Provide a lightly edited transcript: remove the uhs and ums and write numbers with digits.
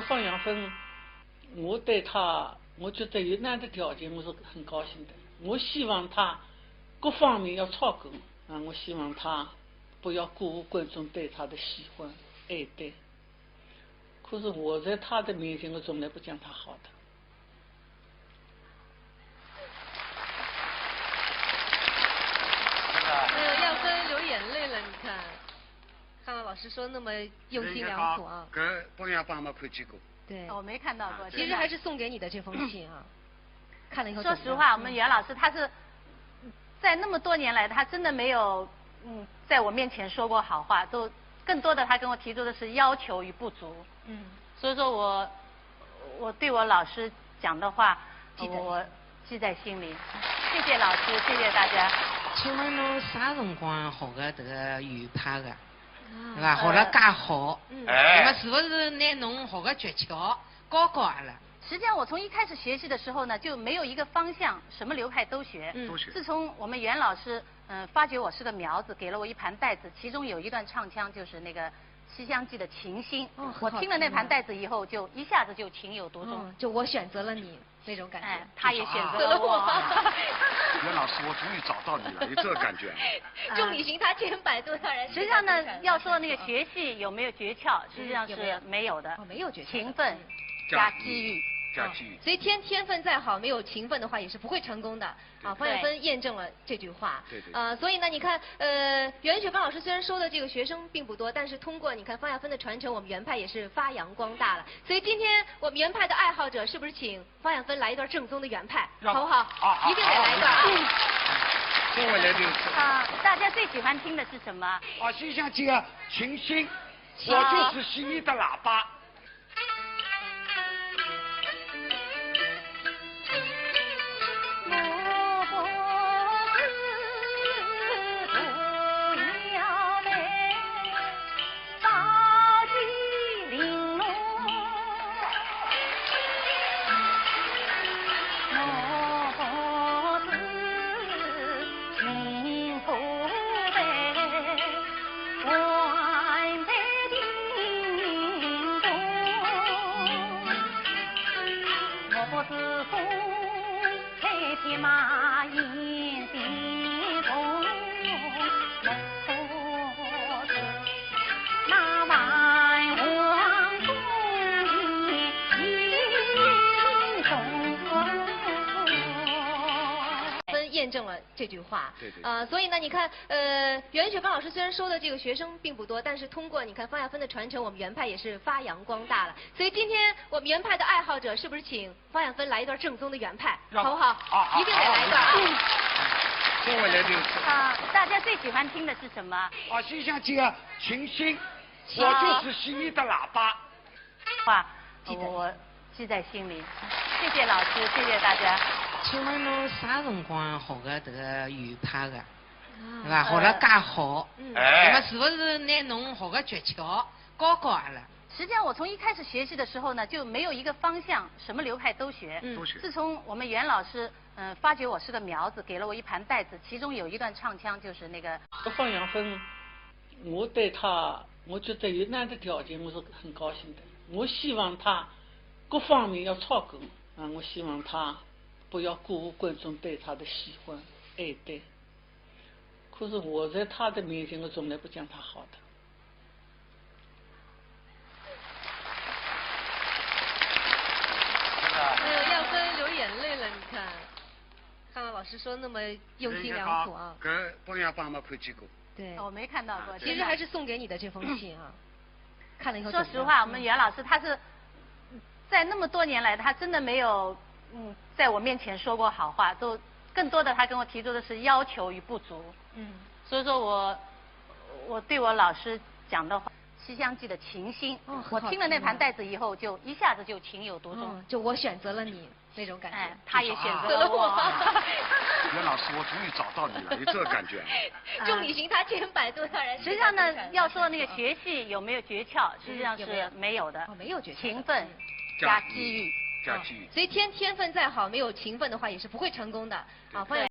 方扬芬，我对他，我觉得有那样的条件，我是很高兴的。我希望他各方面要超过啊，我希望他不要辜负观众对他的喜欢爱戴。可是我在他的面前，我从来不讲他好的。耀芬流眼泪了，你看，看到老师说那么用心良苦啊。跟方扬芳没看见过。对，我没看到过。其实还是送给你的这封信啊。看了以后。说实话，我们袁老师他是在那么多年来，他真的没有在我面前说过好话，都更多的他跟我提出的是要求与不足。所以说我对我老师讲的话，我记在心里。谢谢老师，谢谢大家。请问侬啥辰光学的这个语派的？对吧？学了介好，那么是不是拿侬学个诀窍教教阿拉？实际上，我从一开始学习的时候呢，就没有一个方向，什么流派都学。都学。自从我们袁老师发觉我是个苗子，给了我一盘带子，其中有一段唱腔就是那个《西厢记》的情心。我听了那盘带子以后，就一下子就情有独钟。就我选择了你那种感觉。他也选择了我。袁老师，我终于找到你了，有这个感觉。众里寻他千百度，让人。实际上呢，要说那个学戏有没有诀窍，实际上是没有的。没有诀窍。勤奋加机遇。加机遇。所以天分再好，没有勤奋的话，也是不会成功的。方扬芬验证了这句话。对。所以呢，你看，袁雪芳老师虽然收的这个学生并不多，但是通过你看方扬芬的传承，我们原派也是发扬光大了。所以今天我们原派的爱好者，是不是请方扬芬来一段正宗的原派，好不好？一定得来一段。跟我来就是。大家最喜欢听的是什么？西厢记的情心，我就是心里的喇叭。验证了这句话。对。所以呢，你看，袁雪芳老师虽然收的这个学生并不多，但是通过你看方扬芬的传承，我们原派也是发扬光大了。所以今天我们原派的爱好者，是不是请方扬芬来一段正宗的原派，好不好？一定得来一段。跟我来就是。大家最喜欢听的是什么？西厢记的情心，我就是心里的喇叭。我记在心里。谢谢老师，谢谢大家。请问侬啥辰光学的这个语派的？对吧？学了介好，那么是不是拿侬学个诀窍教教阿拉？实际上，我从一开始学习的时候呢，就没有一个方向，什么流派都学。都学。自从我们袁老师发觉我是个苗子，给了我一盘带子，其中有一段唱腔就是那个。方扬芬，我对他，我觉得有那样的条件，我是很高兴的。我希望他各方面要超过啊，我希望他不要辜负观众对他的喜欢爱戴。可是我在他的面前，我从来不讲他好的。耀芬流眼泪了，你看，看到老师说那么用心良苦啊。跟方扬芳没看见过。对。我没看到过。其实还是送给你的这封信啊。看了以后。说实话，我们袁老师他是在那么多年来，他真的没有在我面前说过好话，都更多的他跟我提出的是要求与不足。所以说我对我老师讲的话，《西厢记》的情心。我听了那盘带子以后，就一下子就情有独钟。就我选择了你那种感觉。他也选择了我。袁老师，我终于找到你了，有这个感觉。众里寻他千百度，让人。实际上呢，要说那个学戏有没有诀窍，实际上是没有的。没有诀窍。勤奋加机遇。加机遇。所以天分再好，没有勤奋的话，也是不会成功的。方扬